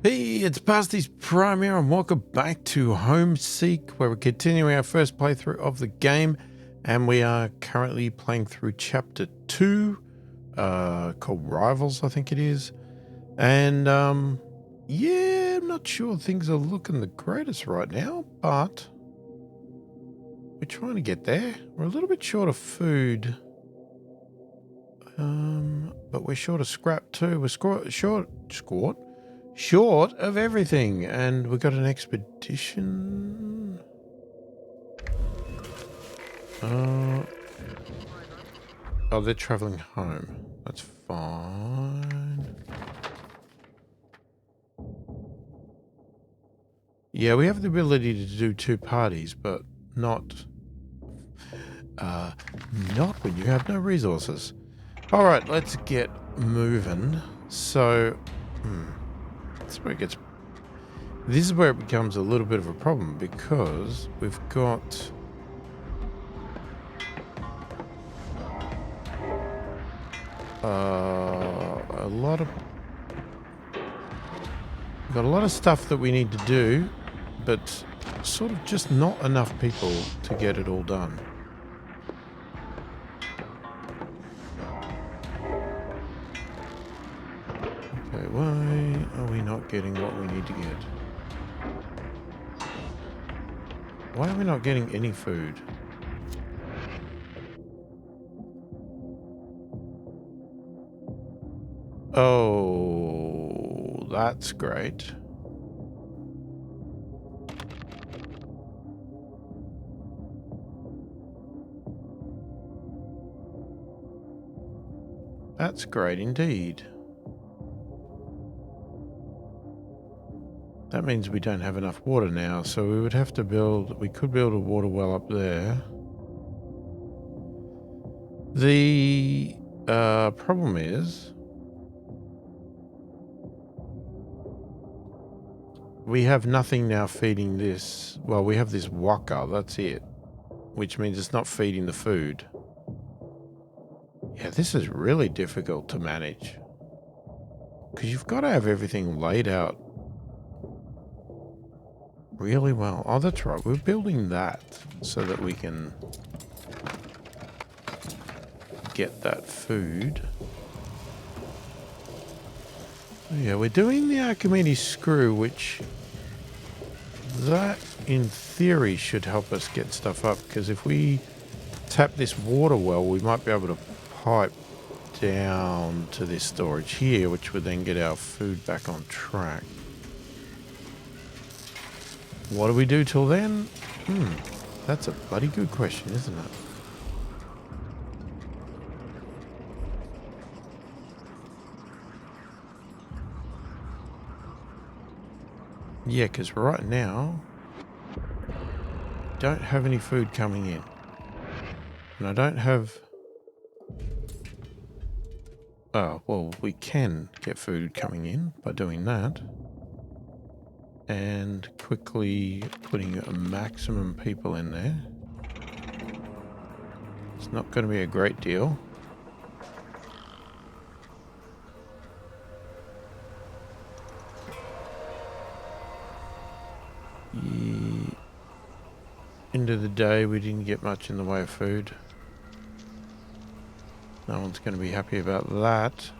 Hey, it's pasthisprime here, and welcome back to Homeseek, where we're continuing our first playthrough of the game, and we are currently playing through Chapter 2, called Rivals, I think it is. And, yeah, I'm not sure things are looking the greatest right now, but we're trying to get there. We're a little bit short of food, but we're short of scrap too. We're short of everything, and we got an expedition. Oh, they're traveling home. That's fine. Yeah, we have the ability to do two parties, but not when you have no resources. All right, let's get moving. So, this is where it becomes a little bit of a problem, because we've got we've got a lot of stuff that we need to do, but sort of just not enough people to get it all done. Okay, why are we not getting what we need to get? Why are we not getting any food? Oh, that's great. That's great indeed. That means we don't have enough water now, so we would have to we could build a water well up there. The problem is we have nothing now feeding this. Well, we have this waka, that's it, which means it's not feeding the food. Yeah, this is really difficult to manage, because you've got to have everything laid out really well. Oh, that's right. We're building that so that we can get that food. Oh, yeah, we're doing the Archimedes screw, which that in theory should help us get stuff up, because if we tap this water well, we might be able to pipe down to this storage here, which would then get our food back on track. What do we do till then? That's a bloody good question, isn't it? Yeah, because right now, don't have any food coming in. And I don't have... Oh, well, we can get food coming in by doing that. And quickly putting a maximum people in there. It's not going to be a great deal. End of the day, we didn't get much in the way of food. No one's going to be happy about that.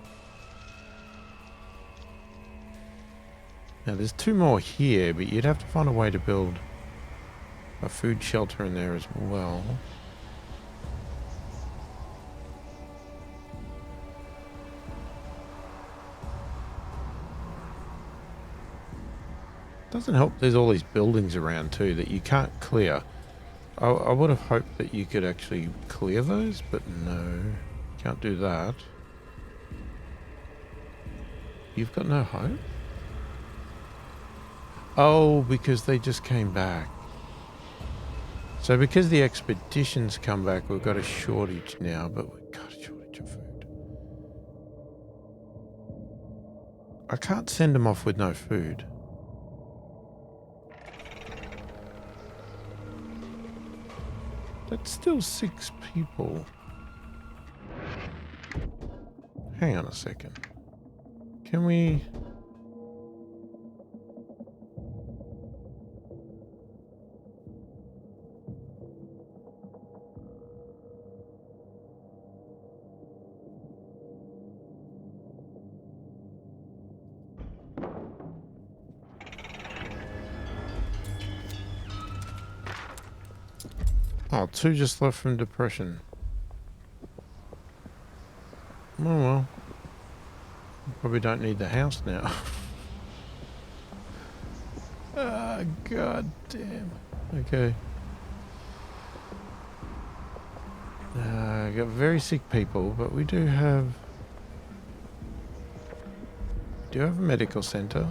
Now, there's two more here, but you'd have to find a way to build a food shelter in there as well. Doesn't help there's all these buildings around too that you can't clear. I would have hoped that you could actually clear those, but no, can't do that. You've got no hope? Oh, because they just came back. So because the expeditions come back, we've got a shortage now, but we've got a shortage of food. I can't send them off with no food. That's still 6 people. Hang on a second. Can we... Oh, two just left from depression. Oh well. Probably don't need the house now. Ah, god damn. Okay. I got very sick people, but we do have a medical center.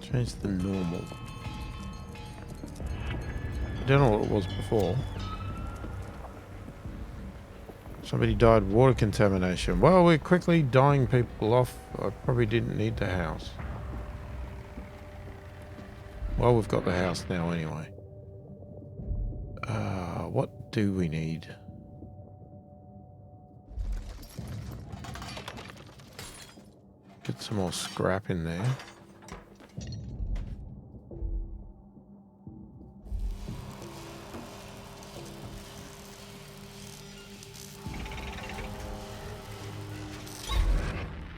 Change the normal. I don't know what it was before. Somebody died of water contamination. Well, we're quickly dying people off. I probably didn't need the house. Well, we've got the house now anyway. What do we need? Get some more scrap in there.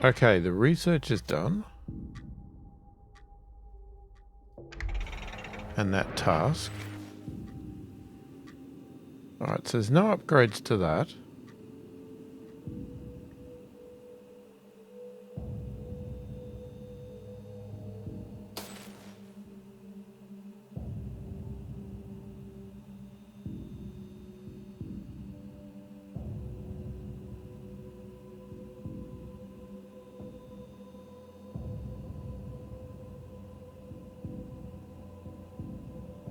Okay, the research is done. And that task. Alright, so there's no upgrades to that.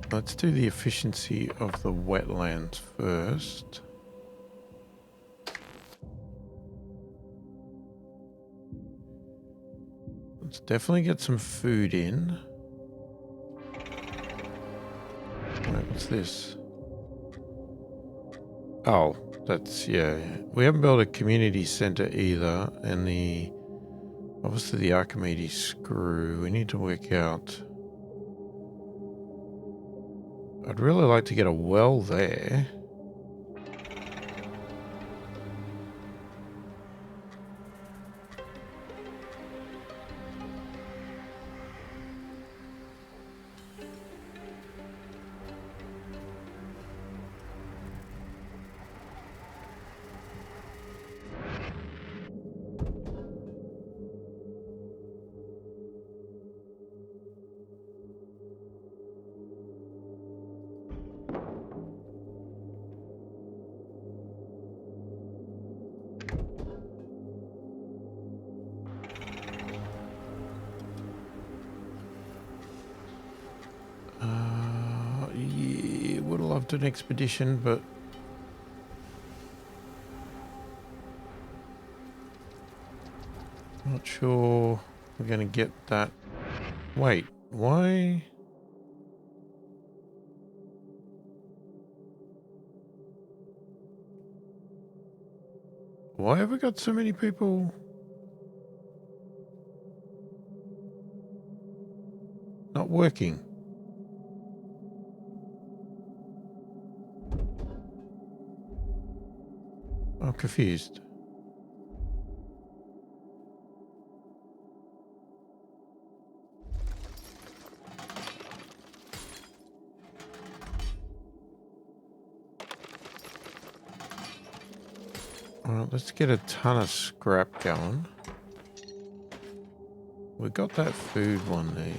Let's do the efficiency of the wetlands first. Let's definitely get some food in. Wait, what's this? Oh, that's, yeah. We haven't built a community center either, and obviously the Archimedes screw. We need to work out. I'd really like to get a well there. Yeah, would have loved an expedition, but not sure we're going to get that. Wait, why? Why have we got so many people not working? I'm confused. Alright, let's get a ton of scrap going. We got that food one there.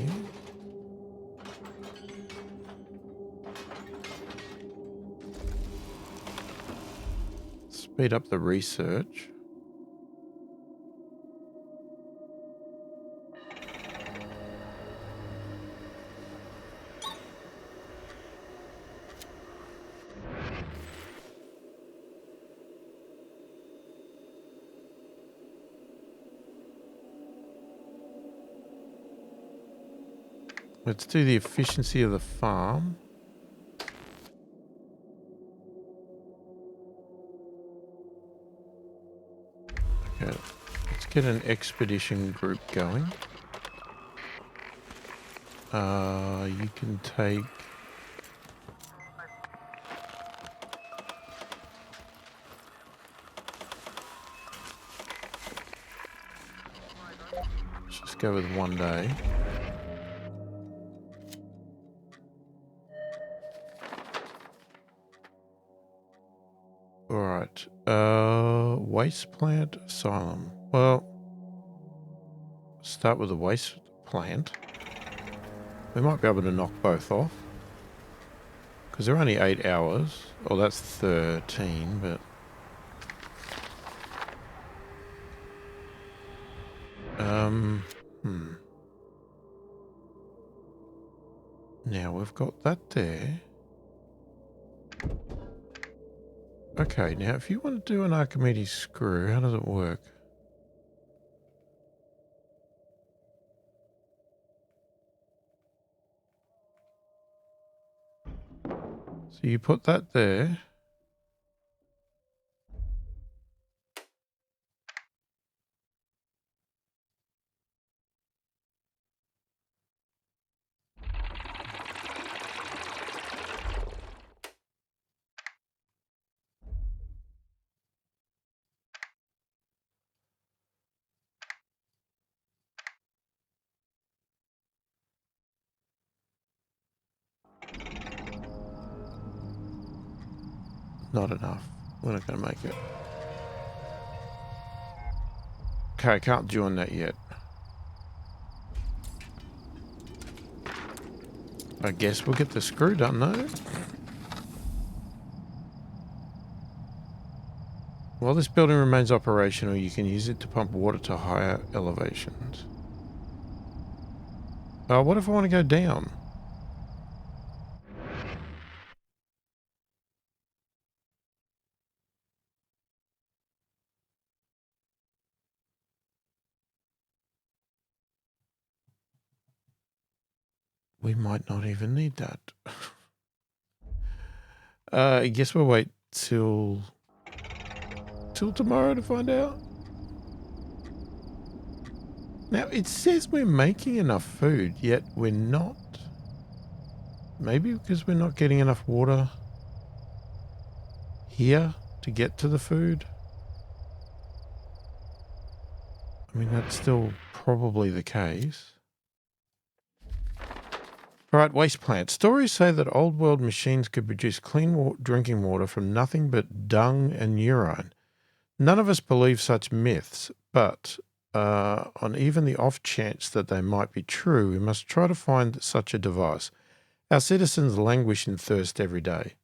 Speed up the research. Let's do the efficiency of the farm. Okay, let's get an expedition group going. You can take... go with 1 day. Alright. Waste plant asylum. Well, start with the waste plant. We might be able to knock both off. Because they're only 8 hours. Oh, that's 13, but... Now we've got that there. Okay, now if you want to do an Archimedes screw, how does it work? So you put that there. Not enough. We're not going to make it. Okay, I can't join that yet. I guess we'll get the screw done though. While this building remains operational, you can use it to pump water to higher elevations. What if I want to go down? We might not even need that. I guess we'll wait till tomorrow to find out. Now, it says we're making enough food, yet we're not. Maybe because we're not getting enough water here to get to the food. I mean, that's still probably the case. Alright, waste plant. Stories say that old world machines could produce clean drinking water from nothing but dung and urine. None of us believe such myths, but on even the off chance that they might be true, we must try to find such a device. Our citizens languish in thirst every day.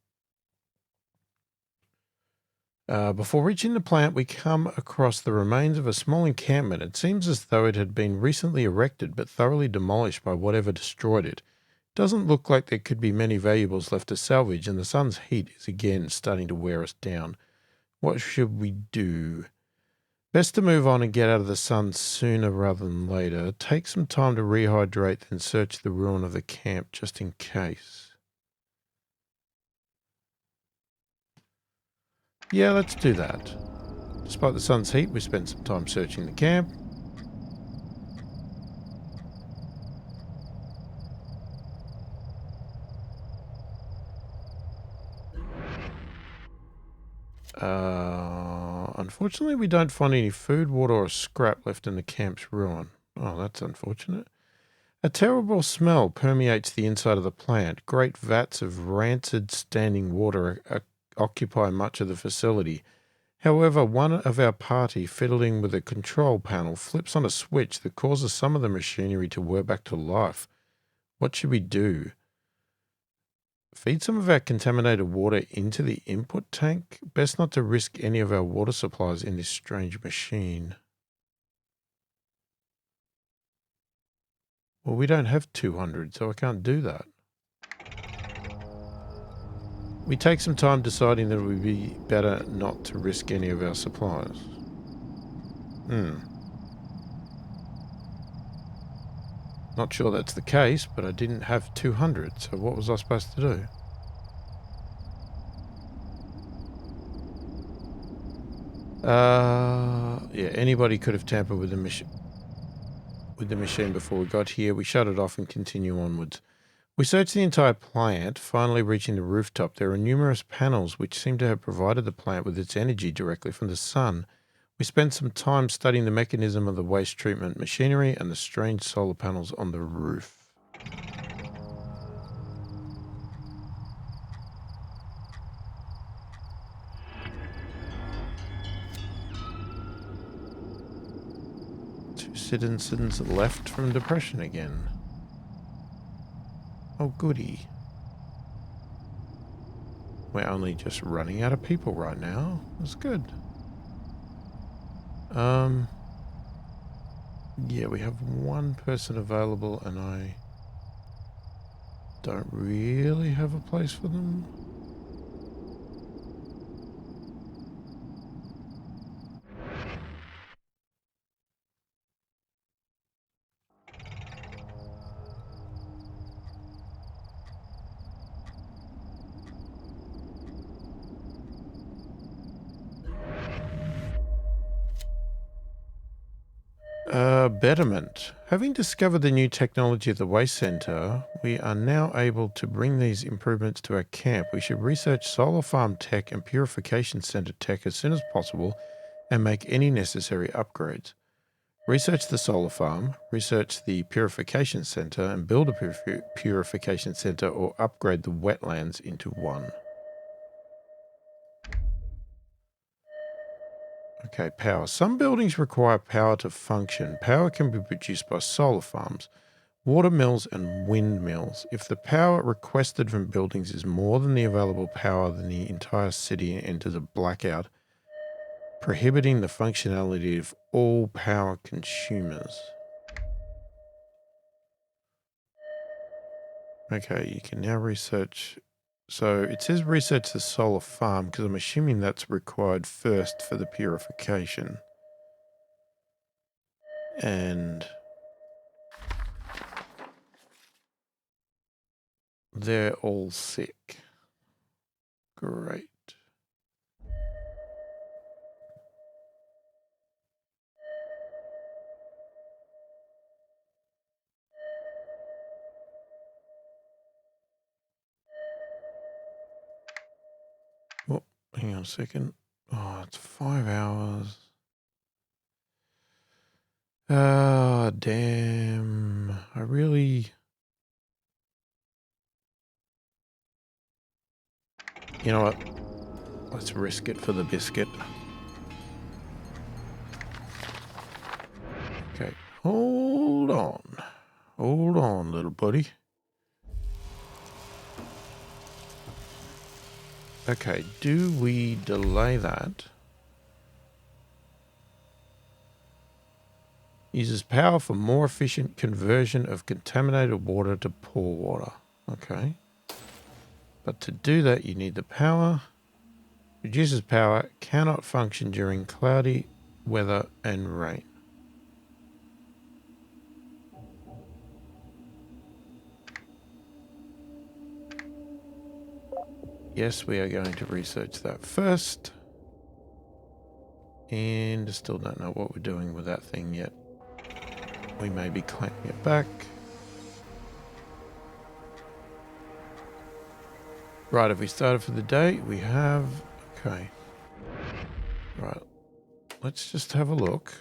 Before reaching the plant, we come across the remains of a small encampment. It seems as though it had been recently erected, but thoroughly demolished by whatever destroyed it. Doesn't look like there could be many valuables left to salvage, and the sun's heat is again starting to wear us down. What should we do? Best to move on and get out of the sun sooner rather than later. Take some time to rehydrate, then search the ruin of the camp just in case. Yeah, let's do that. Despite the sun's heat, we spent some time searching the camp. Unfortunately, we don't find any food, water, or scrap left in the camp's ruin. Oh, that's unfortunate. A terrible smell permeates the inside of the plant. Great vats of rancid standing water occupy much of the facility. However, one of our party, fiddling with a control panel, flips on a switch that causes some of the machinery to whir back to life. What should we do? Feed some of our contaminated water into the input tank? Best not to risk any of our water supplies in this strange machine. Well, we don't have 200, so I can't do that. We take some time deciding that it would be better not to risk any of our supplies. Not sure that's the case, but I didn't have 200, so what was I supposed to do? Yeah, anybody could have tampered with the machine before we got here. We shut it off and continue onwards. We searched the entire plant, finally reaching the rooftop. There are numerous panels which seem to have provided the plant with its energy directly from the sun. We spent some time studying the mechanism of the waste treatment machinery and the strange solar panels on the roof. Citizens left from depression again. Oh, goody. We're only just running out of people right now. That's good. Yeah, we have one person available and I don't really have a place for them. Betterment. Having discovered the new technology at the waste center, we are now able to bring these improvements to our camp. We should research solar farm tech and purification center tech as soon as possible and make any necessary upgrades. Research the solar farm, research the purification center, and build a purification center or upgrade the wetlands into one. Okay, power. Some buildings require power to function. Power can be produced by solar farms, water mills, and windmills. If the power requested from buildings is more than the available power, then the entire city enters a blackout, prohibiting the functionality of all power consumers. Okay, you can now research. So it says research the solar farm because I'm assuming that's required first for the purification. And they're all sick. Great. Oh, hang on a second. Oh, it's 5 hours. Ah, damn. I really... You know what? Let's risk it for the biscuit. Okay. Hold on. Hold on, little buddy. Okay, do we delay that? Uses power for more efficient conversion of contaminated water to poor water. Okay. But to do that, you need the power. Reduces power, cannot function during cloudy weather and rain. Yes, we are going to research that first. And still don't know what we're doing with that thing yet. We may be clamping it back. Right, have we started for the day? We have. Okay. Right. Let's just have a look.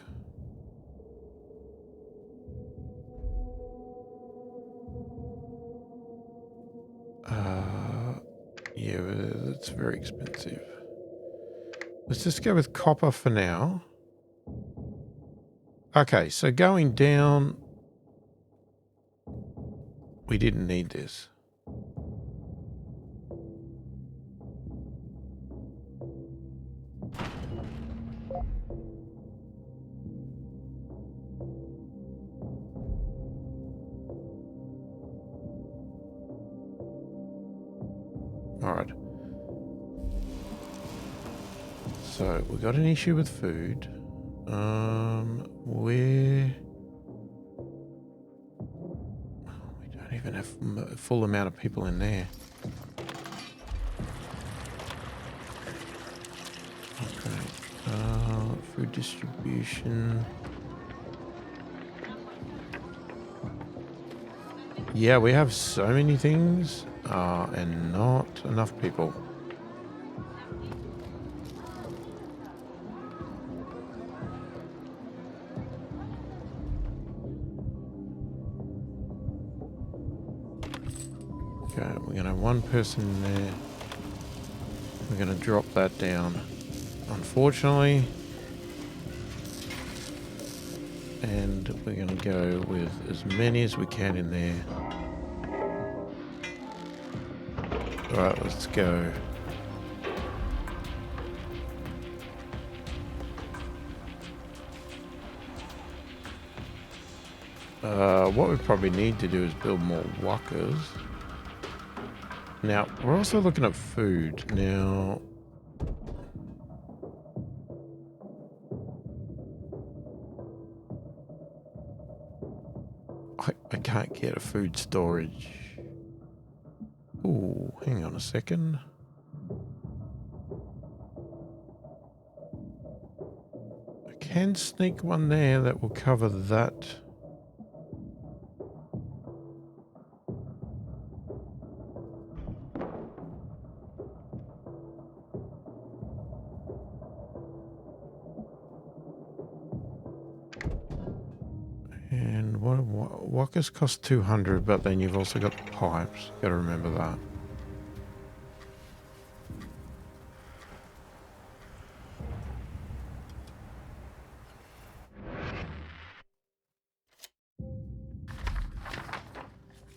Yeah, that's very expensive. Let's just go with copper for now. Okay, so going down, we didn't need this. All right. So we got an issue with food. We don't even have a full amount of people in there. Okay. Food distribution. Yeah, we have so many things, and not enough people. Okay, we're going to have one person in there. We're going to drop that down, unfortunately. And we're going to go with as many as we can in there. Alright, let's go. What we probably need to do is build more walkers. Now, we're also looking at food. Now, I can't get a food storage. Ooh, hang on a second. I can sneak one there that will cover that. And walkers cost 200, but then you've also got the pipes. Got to remember that.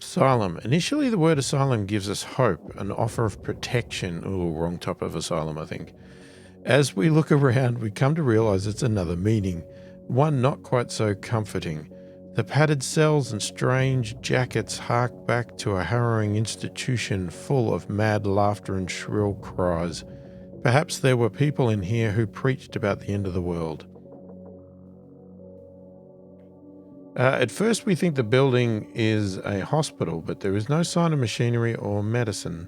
Asylum. Initially, the word asylum gives us hope, an offer of protection. Oh, wrong type of asylum, I think. As we look around, we come to realize it's another meaning, one not quite so comforting. The padded cells and strange jackets hark back to a harrowing institution full of mad laughter and shrill cries. Perhaps there were people in here who preached about the end of the world. At first we think the building is a hospital, but there is no sign of machinery or medicine.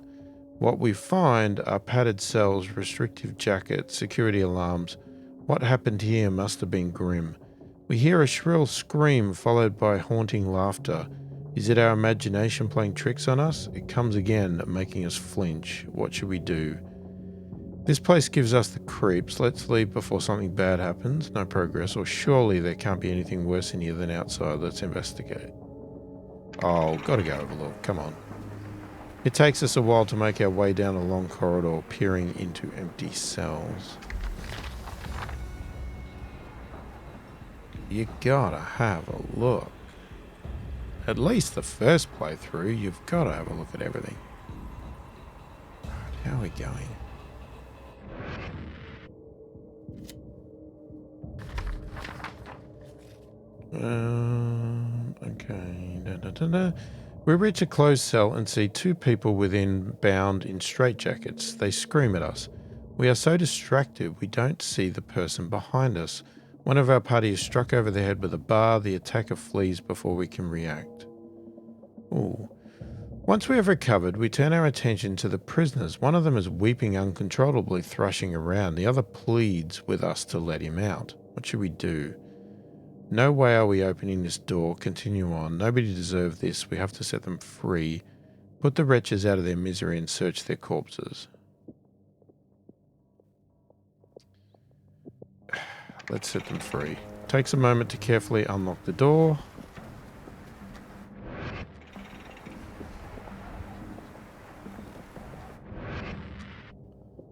What we find are padded cells, restrictive jackets, security alarms. What happened here must have been grim. We hear a shrill scream followed by haunting laughter. Is it our imagination playing tricks on us? It comes again, making us flinch. What should we do? This place gives us the creeps. Let's leave before something bad happens. No progress, or surely there can't be anything worse in here than outside. Let's investigate. Oh, gotta go have a look. Come on. It takes us a while to make our way down a long corridor, peering into empty cells. You gotta have a look. At least the first playthrough, you've gotta have a look at everything. How are we going? Okay. We reach a closed cell and see two people within bound in straitjackets. They scream at us. We are so distracted we don't see the person behind us. One of our party is struck over the head with a bar. The attacker flees before we can react. Ooh. Once we have recovered, we turn our attention to the prisoners. One of them is weeping uncontrollably, thrashing around. The other pleads with us to let him out. What should we do? No way are we opening this door. Continue on. Nobody deserved this. We have to set them free. Put the wretches out of their misery and search their corpses. Let's set them free. Takes a moment to carefully unlock the door.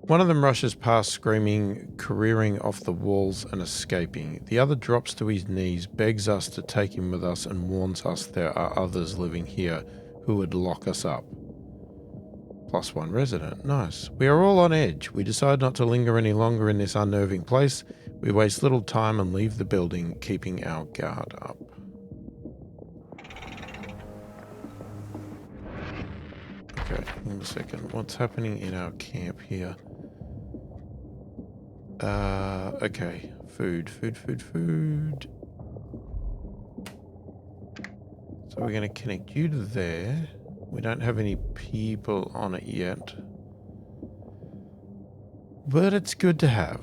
One of them rushes past screaming, careering off the walls and escaping. The other drops to his knees, begs us to take him with us and warns us there are others living here who would lock us up. +1 resident. Nice. We are all on edge. We decide not to linger any longer in this unnerving place. We waste little time and leave the building, keeping our guard up. Okay, hang on a second. What's happening in our camp here? Okay. Food. So we're going to connect you to there. We don't have any people on it yet. But it's good to have.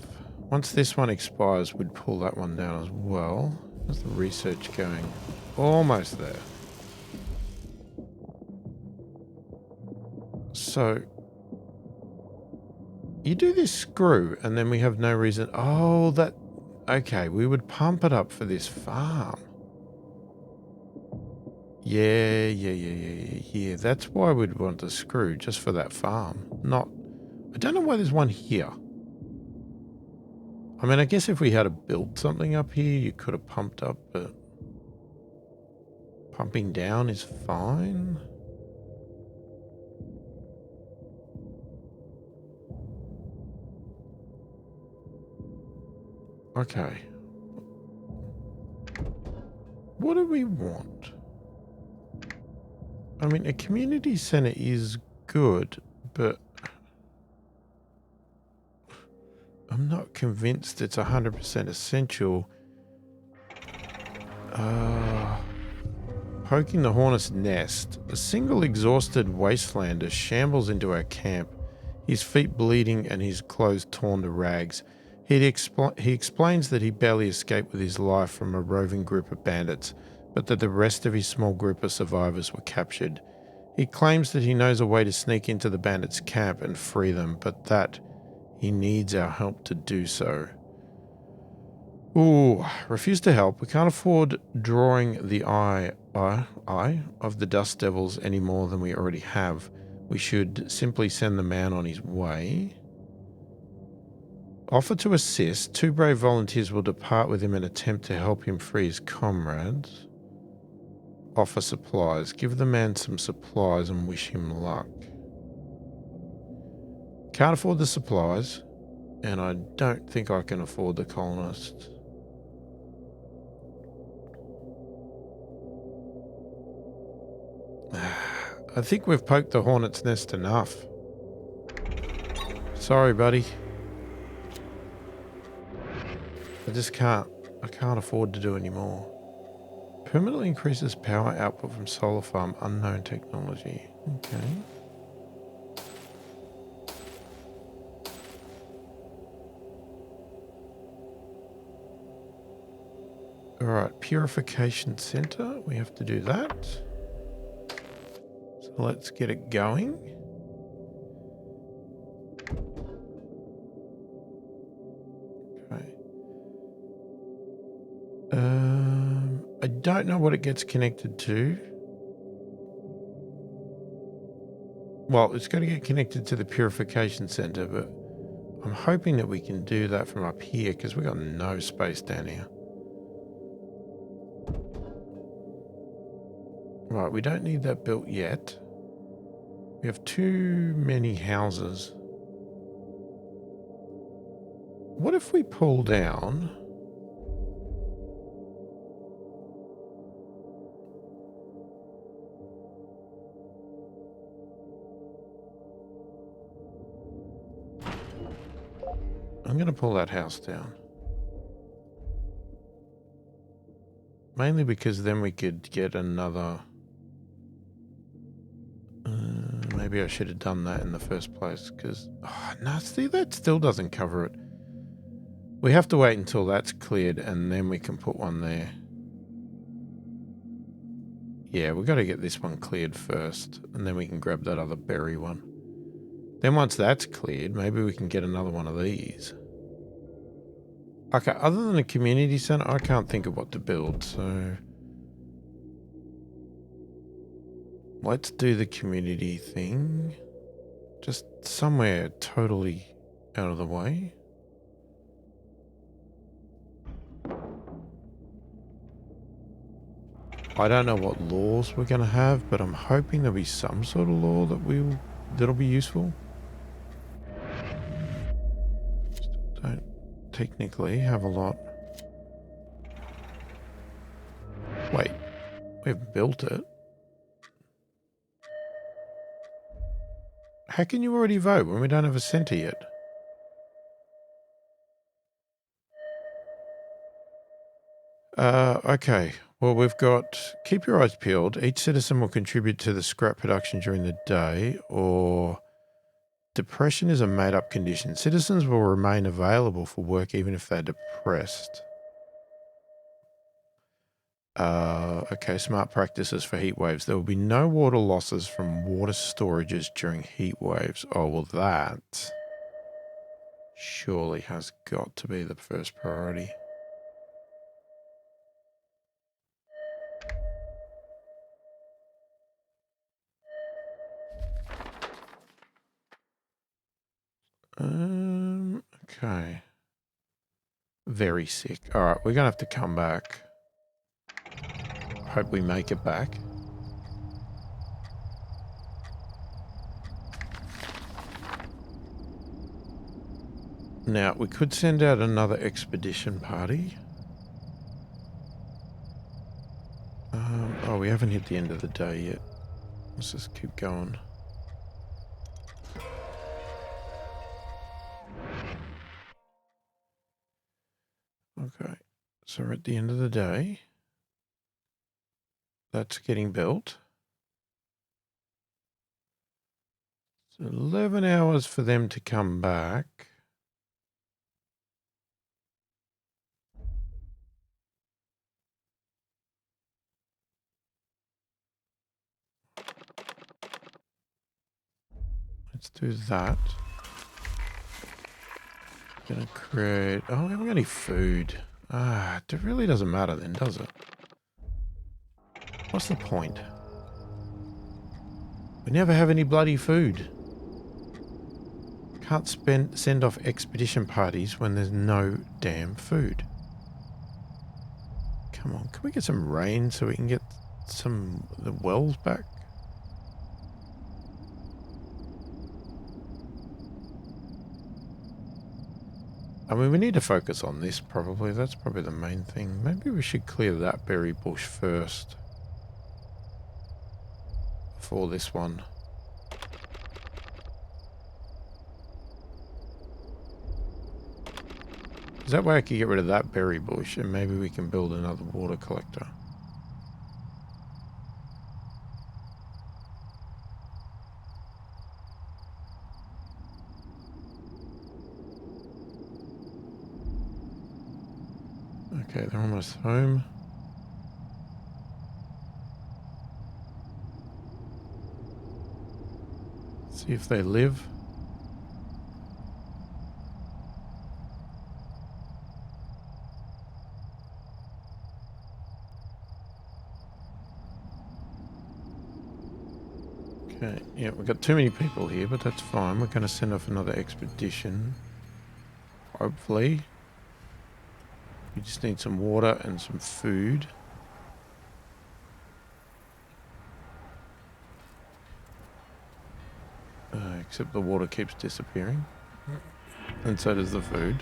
Once this one expires, we'd pull that one down as well. How's the research going? Almost there. So, you do this screw and then we have no reason. Oh, that... Okay, we would pump it up for this farm. Yeah. That's why we'd want the screw, just for that farm. Not... I don't know why there's one here. I mean, I guess if we had built something up here, you could have pumped up, but... pumping down is fine. Okay. What do we want? I mean, a community center is good, but I'm not convinced it's 100% essential. Poking the hornet's nest. A single exhausted wastelander shambles into our camp, his feet bleeding and his clothes torn to rags. He explains that he barely escaped with his life from a roving group of bandits, but that the rest of his small group of survivors were captured. He claims that he knows a way to sneak into the bandits' camp and free them, but that he needs our help to do so. Ooh, refuse to help. We can't afford drawing the eye of the dust devils any more than we already have. We should simply send the man on his way. Offer to assist. 2 brave volunteers will depart with him and attempt to help him free his comrades. Offer supplies. Give the man some supplies and wish him luck. Can't afford the supplies, and I don't think I can afford the colonists. I think we've poked the hornet's nest enough. Sorry, buddy. I can't afford to do any more. Permanently increases power output from solar farm, unknown technology. Okay. Alright, purification center. We have to do that. So let's get it going. Okay. I don't know what it gets connected to. Well, it's got to get connected to the purification center, but I'm hoping that we can do that from up here because we've got no space down here. Right, we don't need that built yet. We have too many houses. What if we pull down? I'm going to pull that house down. Mainly because then we could get another... maybe I should have done that in the first place because... Oh, no, see, that still doesn't cover it. We have to wait until that's cleared and then we can put one there. Yeah, we've got to get this one cleared first and then we can grab that other berry one. Then once that's cleared, maybe we can get another one of these. Okay, other than a community center, I can't think of what to build, so... Let's do the community thing. Just somewhere totally out of the way. I don't know what laws we're going to have, but I'm hoping there'll be some sort of law that'll be useful. Still don't technically have a lot. Wait, we've built it. How can you already vote when we don't have a centre yet? Okay. Well, we've got keep your eyes peeled. Each citizen will contribute to the scrap production during the day, or depression is a made-up condition. Citizens will remain available for work even if they're depressed. Okay, smart practices for heat waves. There will be no water losses from water storages during heat waves. Oh, well, that surely has got to be the first priority. Okay. Very sick. All right, we're gonna have to come back. Hope we make it back. Now, we could send out another expedition party. Oh, we haven't hit the end of the day yet. Let's just keep going. Okay, so we're at the end of the day. That's getting built. It's 11 hours for them to come back. Let's do that. Gonna create... Oh, we haven't got any food. Ah, it really doesn't matter then, does it? What's the point? We never have any bloody food. Can't send off expedition parties when there's no damn food. Come on, can we get some rain so we can get the wells back? I mean, we need to focus on this probably. That's probably the main thing. Maybe we should clear that berry bush first. Before this one. Is that way I could get rid of that berry bush and maybe we can build another water collector? Okay, they're almost home. See if they live. Okay, yeah, we've got too many people here, but that's fine. We're going to send off another expedition. Hopefully. We just need some water and some food. Except the water keeps disappearing. And so does the food.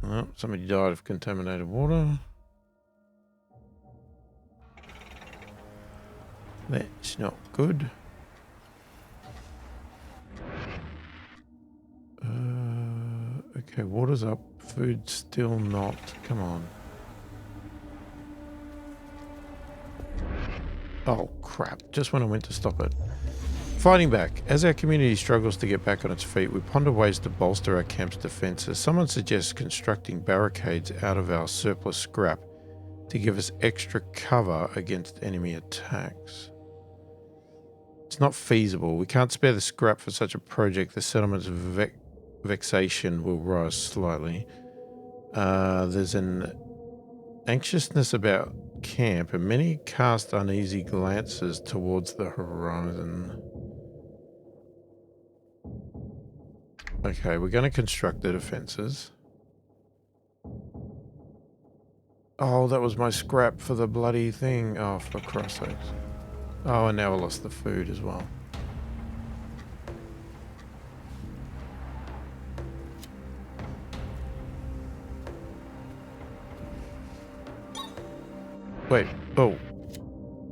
Oh, somebody died of contaminated water. That's not good. Okay, water's up. Food's still not. Come on. Oh, crap. Just when I went to stop it. Fighting back. As our community struggles to get back on its feet, we ponder ways to bolster our camp's defenses. Someone suggests constructing barricades out of our surplus scrap to give us extra cover against enemy attacks. It's not feasible. We can't spare the scrap for such a project. The settlement's vexation will rise slightly. There's an anxiousness about camp, and many cast uneasy glances towards the horizon. Okay, we're going to construct the defenses. Oh, that was my scrap for the bloody thing. Oh, for Christ's sakes. Oh, and now I lost the food as well. Wait, oh.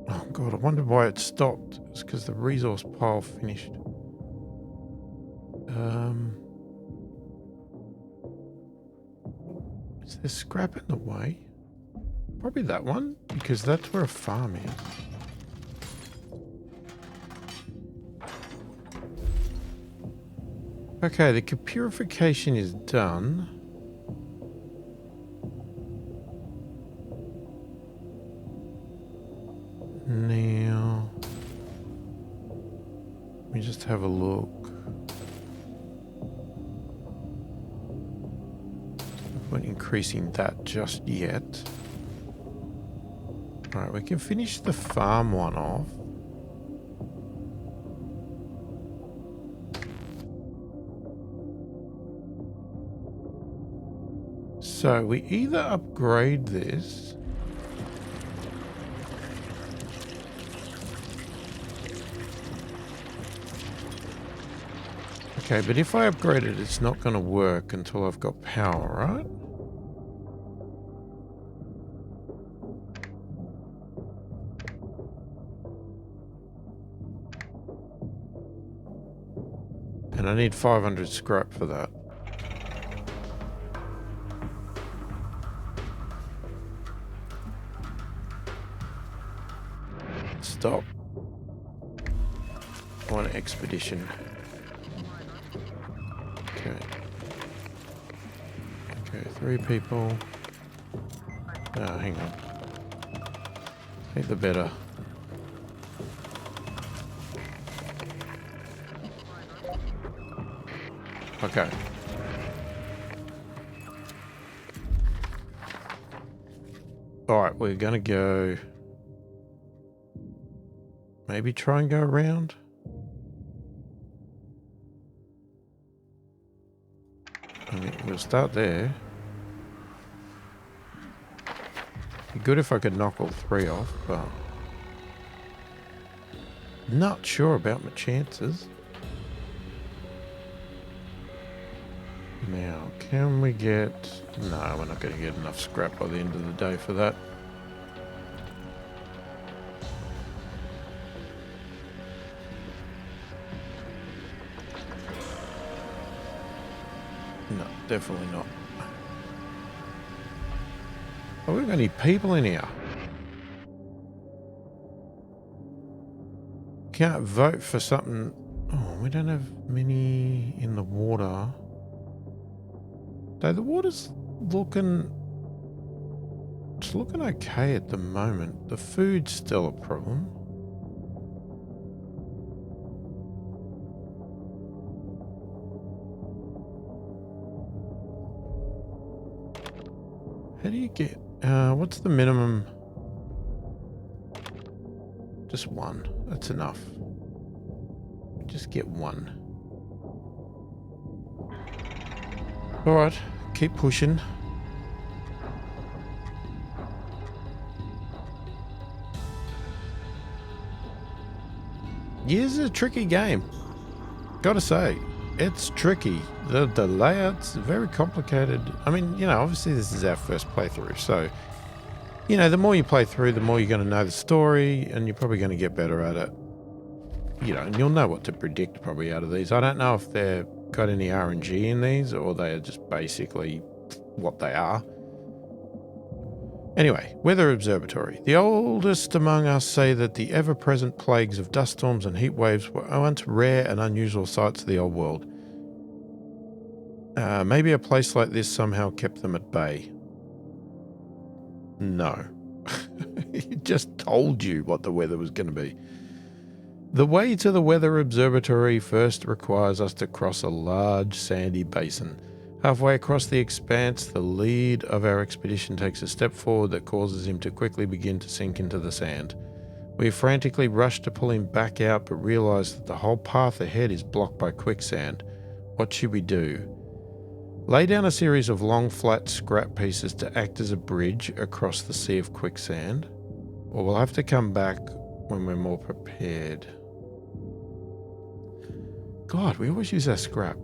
Oh god, I wondered why it stopped. It's because the resource pile finished. Is there scrap in the way? Probably that one, because that's where a farm is. Okay, the purification is done. Now, let me just have a look. Not increasing that just yet. Alright, we can finish the farm one off. So we either upgrade this. Okay, but if I upgrade it, it's not going to work until I've got power, right? And I need 500 scrap for that. Stop. I want an expedition. Okay. Okay, 3 people. Oh, hang on. Take the better. Okay. Alright, we're gonna go... Maybe try and go around? I mean, we'll start there. Be good if I could knock all 3 off, but... Not sure about my chances. Now, can we get... No, we're not going to get enough scrap by the end of the day for that. No, definitely not. Oh, we've got any people in here? Can't vote for something... Oh, we don't have many in the water. Though the water's looking... It's looking okay at the moment. The food's still a problem. How do you get... what's the minimum? Just 1. That's enough. Just get 1. Alright, keep pushing. Yeah, this is a tricky game. Gotta say, it's tricky. The layout's very complicated. I mean, you know, obviously this is our first playthrough, so, you know, the more you play through, the more you're going to know the story, and you're probably going to get better at it. You know, and you'll know what to predict probably out of these. I don't know if they've got any RNG in these, or they are just basically what they are. Anyway, Weather Observatory. The oldest among us say that the ever-present plagues of dust storms and heat waves were once rare and unusual sights of the old world. Maybe a place like this somehow kept them at bay. No. It just told you what the weather was going to be. The way to the Weather Observatory first requires us to cross a large sandy basin. Halfway across the expanse, the lead of our expedition takes a step forward that causes him to quickly begin to sink into the sand. We frantically rush to pull him back out, but realize that the whole path ahead is blocked by quicksand. What should we do? Lay down a series of long, flat scrap pieces to act as a bridge across the sea of quicksand, or we'll have to come back when we're more prepared. God, we always use our scrap.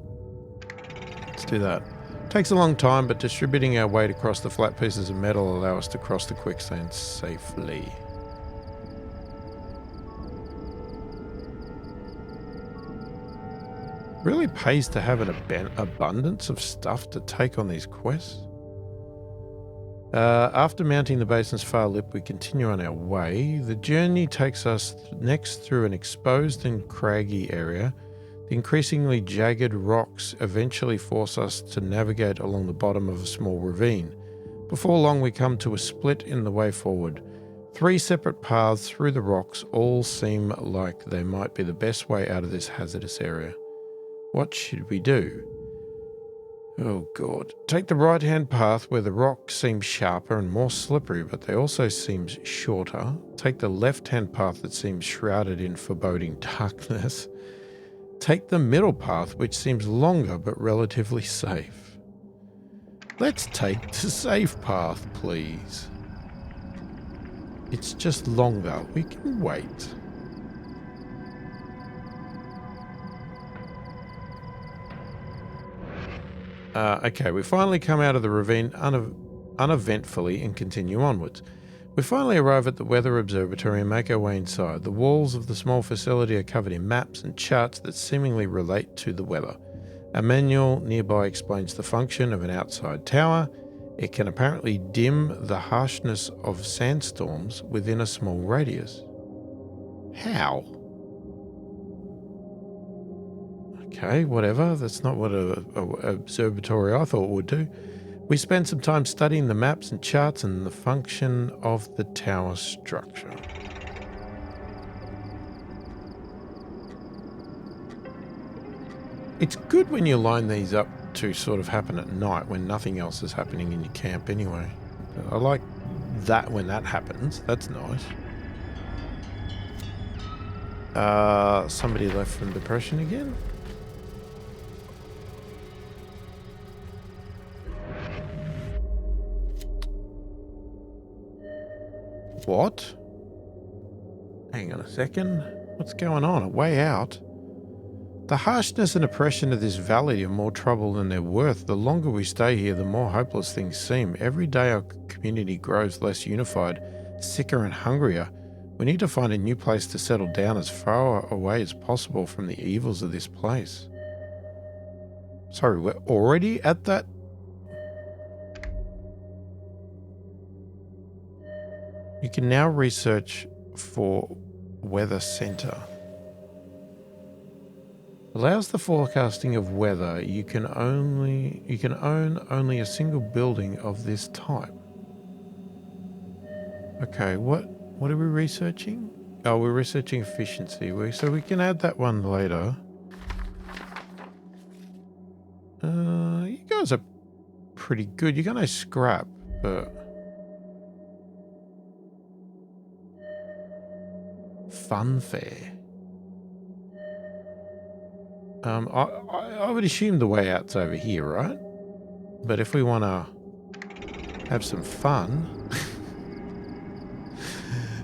Let's do that. Takes a long time, but distributing our weight across the flat pieces of metal will allow us to cross the quicksand safely. Really pays to have an abundance of stuff to take on these quests. After mounting the basin's far lip, we continue on our way. The journey takes us next through an exposed and craggy area. The increasingly jagged rocks eventually force us to navigate along the bottom of a small ravine. Before long, we come to a split in the way forward. 3 separate paths through the rocks all seem like they might be the best way out of this hazardous area. What should we do? Oh God. Take the right-hand path where the rocks seem sharper and more slippery, but they also seem shorter. Take the left-hand path that seems shrouded in foreboding darkness. Take the middle path, which seems longer but relatively safe. Let's take the safe path, please. It's just longer. We can wait. Okay, we finally come out of the ravine uneventfully and continue onwards. We finally arrive at the weather observatory and make our way inside. The walls of the small facility are covered in maps and charts that seemingly relate to the weather. A manual nearby explains the function of an outside tower. It can apparently dim the harshness of sandstorms within a small radius. How? Okay, whatever. That's not what an observatory I thought would do. We spent some time studying the maps and charts and the function of the tower structure. It's good when you line these up to sort of happen at night when nothing else is happening in your camp anyway. I like that when that happens. That's nice. Somebody left from depression again? What? Hang on a second. What's going on? A way out? The harshness and oppression of this valley are more trouble than they're worth. The longer we stay here, the more hopeless things seem. Every day our community grows less unified, sicker and hungrier. We need to find a new place to settle down as far away as possible from the evils of this place. Sorry, we're already at that? You can now research for weather center. Allows the forecasting of weather. You can own only a single building of this type. Okay, what are we researching? Oh, we're researching efficiency. So we can add that one later. You guys are pretty good. You got no scrap, but fun fair. I would assume the way out's over here, right? But if we want to have some fun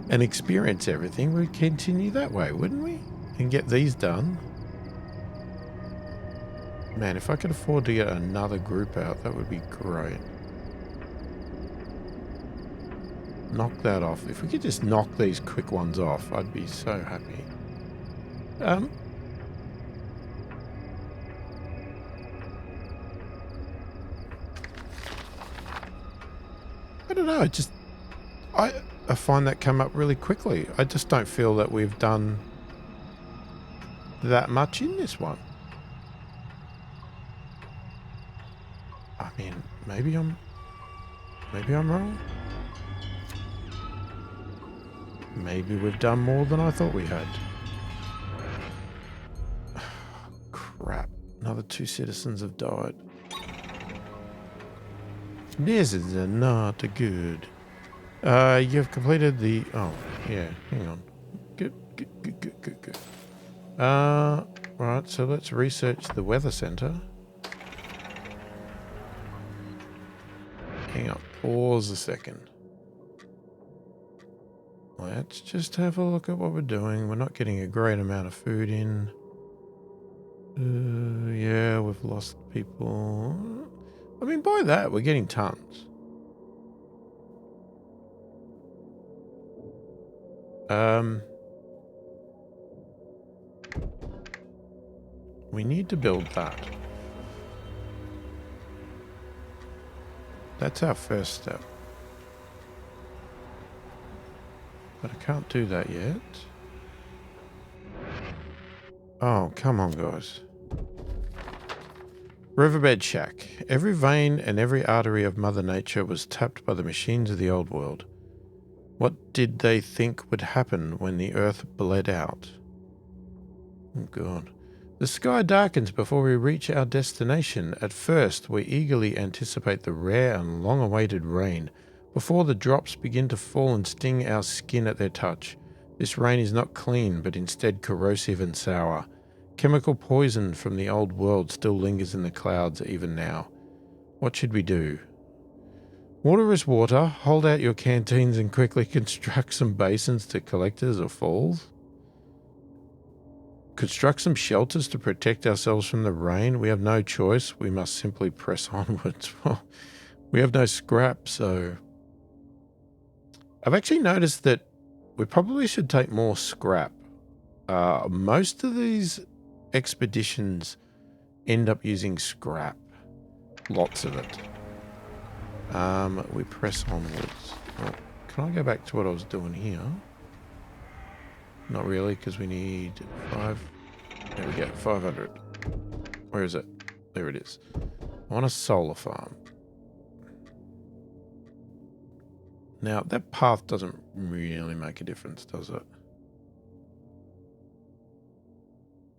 and experience everything, we'd continue that way, wouldn't we? And get these done. Man, if I could afford to get another group out, that would be great. Knock that off. If we could just knock these quick ones off, I'd be so happy. I don't know, I find that come up really quickly. I just don't feel that we've done that much in this one. I mean, maybe I'm wrong. Maybe we've done more than I thought we had. Crap. Another 2 citizens have died. This is not good. You've completed the... Oh, yeah. Hang on. Good. Right, so let's research the weather center. Hang on. Pause a second. Let's just have a look at what we're doing. We're not getting a great amount of food in. Yeah, we've lost people. I mean, by that, we're getting tons. We need to build that. That's our first step. But I can't do that yet. Oh, come on, guys. Riverbed Shack. Every vein and every artery of Mother Nature was tapped by the machines of the old world. What did they think would happen when the earth bled out? Oh, God. The sky darkens before we reach our destination. At first, we eagerly anticipate the rare and long-awaited rain. Before the drops begin to fall and sting our skin at their touch. This rain is not clean, but instead corrosive and sour. Chemical poison from the old world still lingers in the clouds even now. What should we do? Water is water. Hold out your canteens and quickly construct some basins to collectors or falls. Construct some shelters to protect ourselves from the rain. We have no choice. We must simply press onwards. Well, we have no scrap, so... I've actually noticed that we probably should take more scrap. Most of these expeditions end up using scrap. Lots of it. We press onwards. Oh, can I go back to what I was doing here? Not really, because we need 5. There we go, 500. Where is it? There it is. I want a solar farm. Now, that path doesn't really make a difference, does it?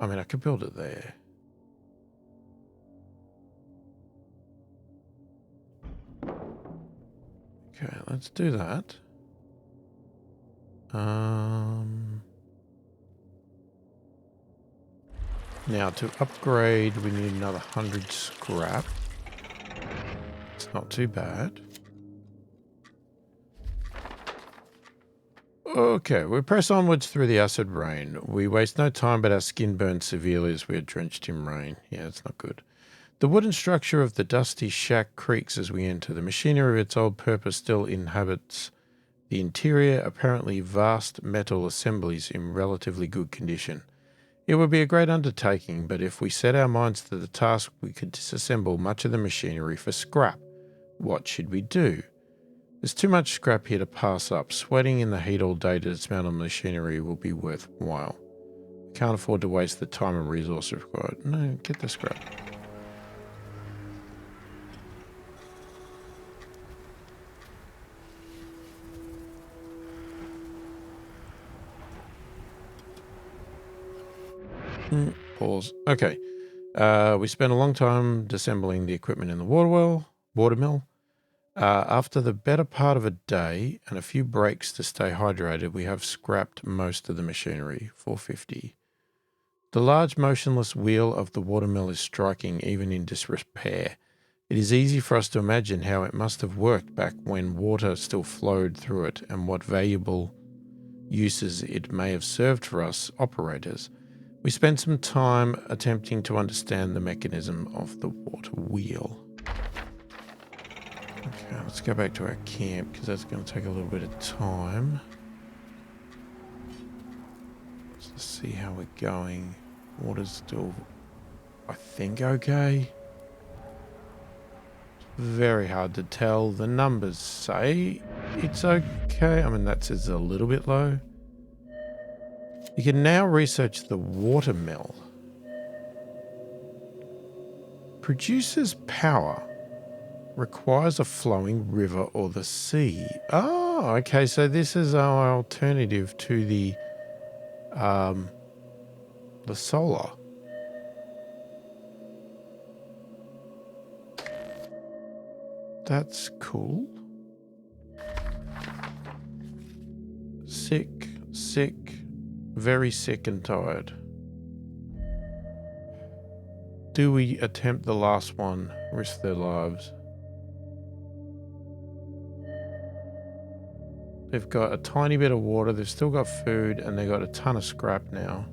I mean, I could build it there. Okay, let's do that. Now, to upgrade, we need another 100 scrap. It's not too bad. Okay, we press onwards through the acid rain. We waste no time, but our skin burns severely as we are drenched in rain. Yeah, it's not good. The wooden structure of the dusty shack creaks as we enter. The machinery of its old purpose still inhabits the interior, apparently vast metal assemblies in relatively good condition. It would be a great undertaking, but if we set our minds to the task, we could disassemble much of the machinery for scrap. What should we do? There's too much scrap here to pass up. Sweating in the heat all day to dismantle machinery will be worthwhile. We can't afford to waste the time and resources required. No, get the scrap. Pause. Okay. We spent a long time disassembling the equipment in the water mill. After the better part of a day and a few breaks to stay hydrated, we have scrapped most of the machinery, 450. The large motionless wheel of the watermill is striking even in disrepair. It is easy for us to imagine how it must have worked back when water still flowed through it and what valuable uses it may have served for us operators. We spent some time attempting to understand the mechanism of the water wheel. Okay, let's go back to our camp because that's going to take a little bit of time. Let's see how we're going. Water's still, I think, okay. It's very hard to tell. The numbers say it's okay. I mean, that says a little bit low. You can now research the watermill. Produces power. Requires a flowing river or the sea. Oh, okay. So this is our alternative to the solar. That's cool. Sick, very sick and tired. Do we attempt the last one? Risk their lives. They've got a tiny bit of water, they've still got food, and they've got a ton of scrap now.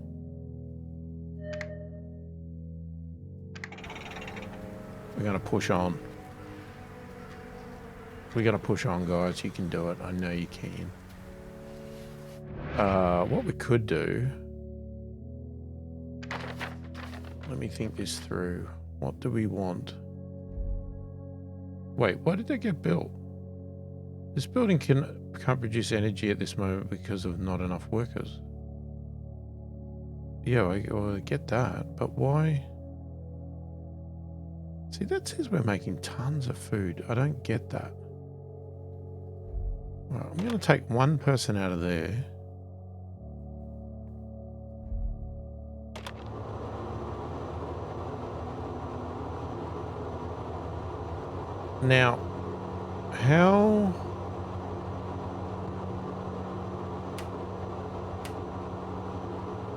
We're going to push on. We're going to push on, guys. You can do it. I know you can. What we could do... Let me think this through. What do we want? Wait, why did they get built? This building can't produce energy at this moment because of not enough workers. Yeah, I get that, but why? See, that says we're making tons of food. I don't get that. All right, I'm going to take one person out of there. Now, how...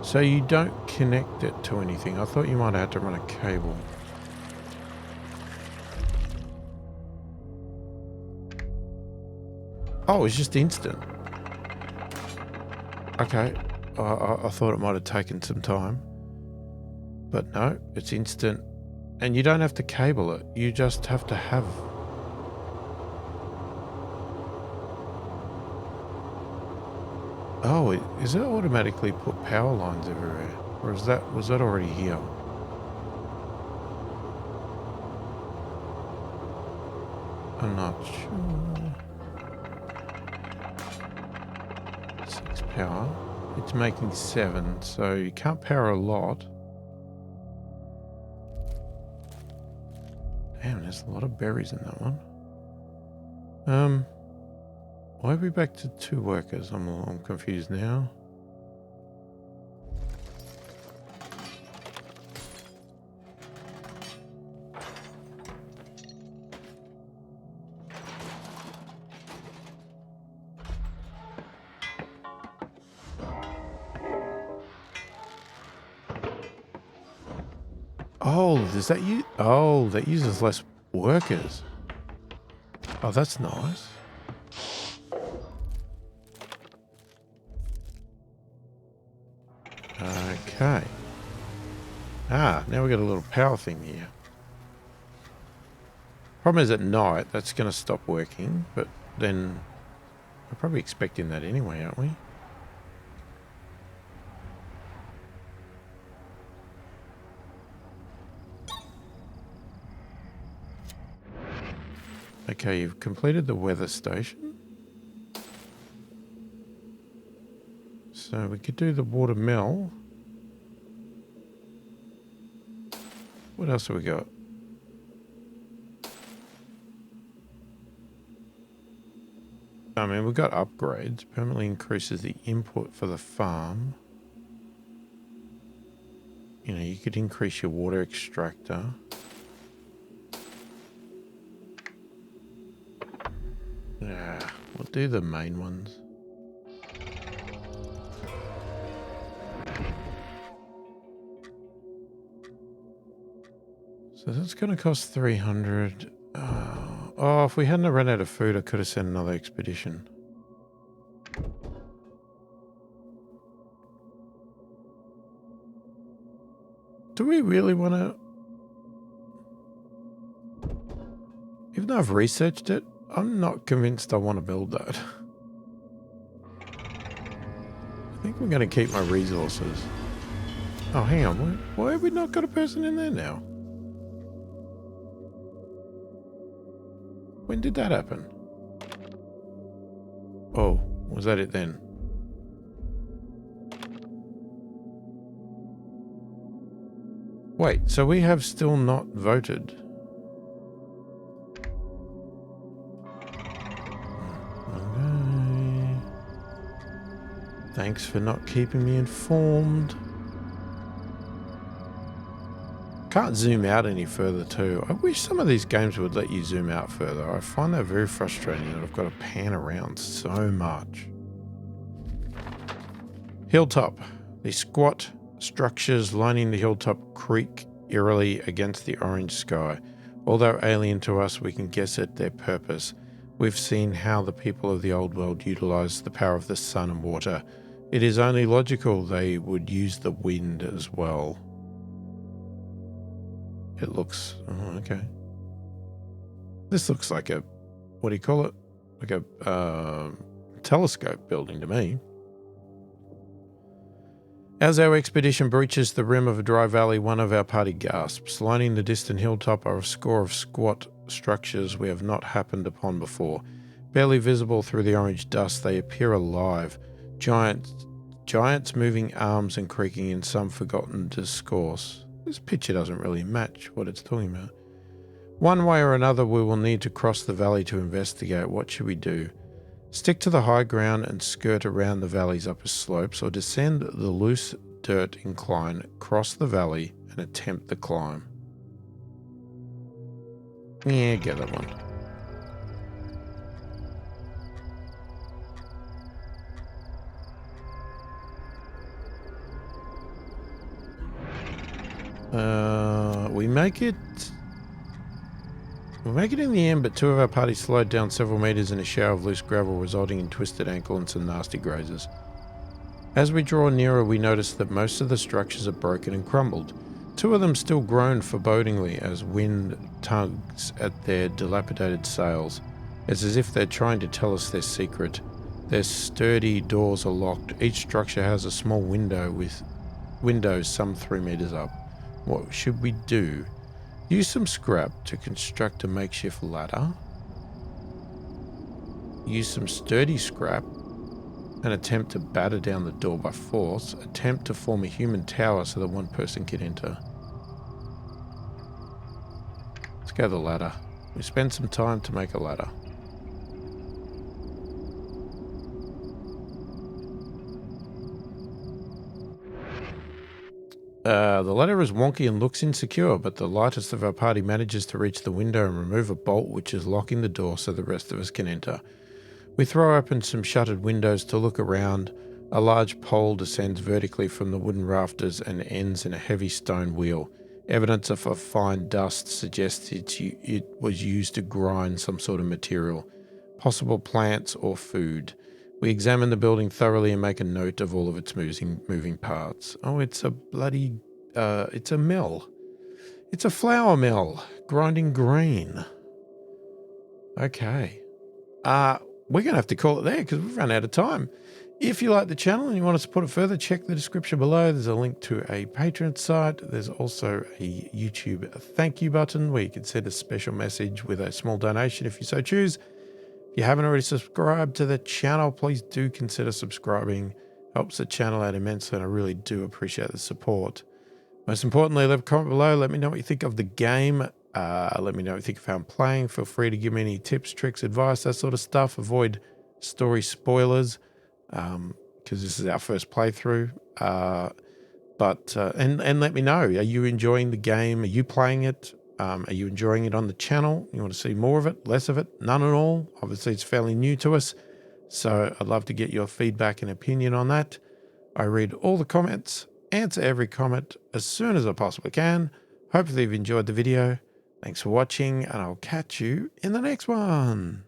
So you don't connect it to anything. I thought you might have to run a cable. Oh, it's just instant. Okay. I thought it might have taken some time. But no, it's instant. And you don't have to cable it. You just have to have... Oh, is it automatically put power lines everywhere? Or was that already here? I'm not sure. 6 power. It's making 7, so you can't power a lot. Damn, there's a lot of berries in that one. Why are we back to 2 workers? I'm confused now. Oh, does that use... Oh, that uses less workers. Oh, that's nice. Okay. Ah, now we got a little power thing here. Problem is at night, that's going to stop working, but then we're probably expecting that anyway, aren't we? Okay, you've completed the weather station. So we could do the water mill. What else have we got? I mean, we've got upgrades. Permanently increases the input for the farm. You know, you could increase your water extractor. Yeah, we'll do the main ones. So that's going to cost 300. Oh, if we hadn't run out of food, I could have sent another expedition. Do we really want to... Even though I've researched it, I'm not convinced I want to build that. I think we're going to keep my resources. Oh, hang on. Why have we not got a person in there now? When did that happen? Oh, was that it then? Wait, so we have still not voted. Okay. Thanks for not keeping me informed. Can't zoom out any further too. I wish some of these games would let you zoom out further. I find that very frustrating that I've got to pan around so much. Hilltop. The squat structures lining the hilltop creak eerily against the orange sky. Although alien to us, we can guess at their purpose. We've seen how the people of the old world utilized the power of the sun and water. It is only logical they would use the wind as well. It looks... Oh, okay. This looks like a... What do you call it? Like a telescope building to me. As our expedition breaches the rim of a dry valley, one of our party gasps. Lining the distant hilltop are a score of squat structures we have not happened upon before. Barely visible through the orange dust, they appear alive. Giants moving arms and creaking in some forgotten discourse. This picture doesn't really match what it's talking about. One way or another, we will need to cross the valley to investigate. What should we do? Stick to the high ground and skirt around the valley's upper slopes, or descend the loose dirt incline, cross the valley, and attempt the climb. Yeah, get that one. We're making it in the end, but two of our party slowed down several meters in a shower of loose gravel, resulting in twisted ankle and some nasty grazes. As we draw nearer, we notice that most of the structures are broken and crumbled. Two of them still groan forebodingly as wind tugs at their dilapidated sails. It's as if they're trying to tell us their secret. Their sturdy doors are locked. Each structure has a small window with windows some 3 meters up. What should we do? Use some scrap to construct a makeshift ladder. Use some sturdy scrap and attempt to batter down the door by force. Attempt to form a human tower so that one person can enter. Let's go the ladder. We spend some time to make a ladder. The ladder is wonky and looks insecure, but the lightest of our party manages to reach the window and remove a bolt which is locking the door so the rest of us can enter. We throw open some shuttered windows to look around. A large pole descends vertically from the wooden rafters and ends in a heavy stone wheel. Evidence of a fine dust suggests it was used to grind some sort of material, possible plants or food. We examine the building thoroughly and make a note of all of its moving parts. Oh, it's a bloody, it's a mill. It's a flour mill, grinding grain. Okay. We're going to have to call it there because we've run out of time. If you like the channel and you want to support it further, check the description below. There's a link to a Patreon site. There's also a YouTube thank you button where you can send a special message with a small donation if you so choose. If you haven't already subscribed to the channel, please do consider subscribing. Helps the channel out immensely, and I really do appreciate the support. Most importantly, leave a comment below. Let me know what you think of the game. Let me know what you think of how I'm playing. Feel free to give me any tips, tricks, advice, that sort of stuff. Avoid story spoilers because this is our first playthrough. And let me know, are you enjoying the game? Are you playing it? Are you enjoying it on the channel? You want to see more of it, less of it, none at all? Obviously, it's fairly new to us, so I'd love to get your feedback and opinion on that. I read all the comments, answer every comment as soon as I possibly can. Hopefully you've enjoyed the video. Thanks for watching, and I'll catch you in the next one.